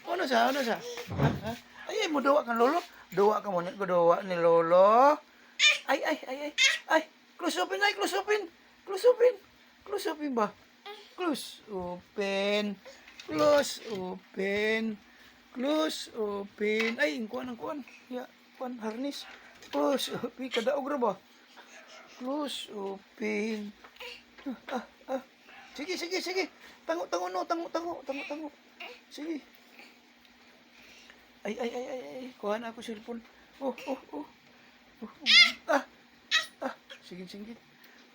Ano sa? Ha? Ay, mo duwa kan lolo. Duwa ka mo ni duwa ni lolo. Ay. Close open ay, close open. Close open. Close open ba? Close open. Close open. Close open. Ay, ang kuan. Ya, kuan harness. Close open. Kadaog ra ba? Close open. Sige. Tango. Sige. Ay. Kuha na ako cellphone. Oh. Ah. Sige.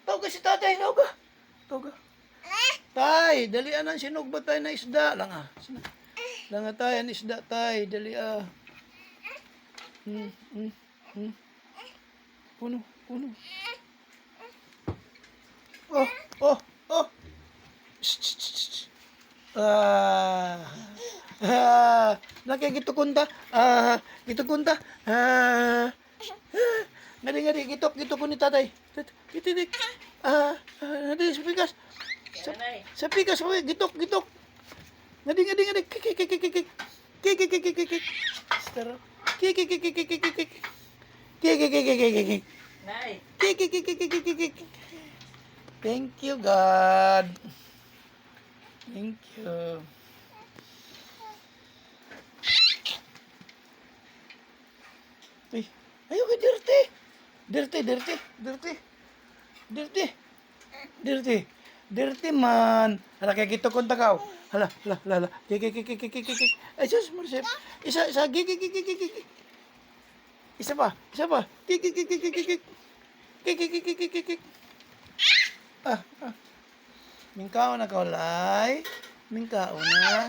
Tawag ka si tatay. Tawag ka. Tay, dali anang sinog ba tayo na isda? Langa tayo ang isda tay. Dali Puno. Oh. Shh. Nakikitukunda. Gitukunda. Ngadi, gitok ko ni tatay. Gitik. Ngadi, sa pikas. Sa pikas, gitok. Ngadi. Kik. Staro. Kik. Kik. Thank you, God. Thank you. Uy, ayaw ka dirty man. Hala, kaya kito kong takaw. Hala. Kik. Ay, sus, Marcel. Isa, kik. Isa pa. Kik. Mingkao na kaulay. Mingkao na.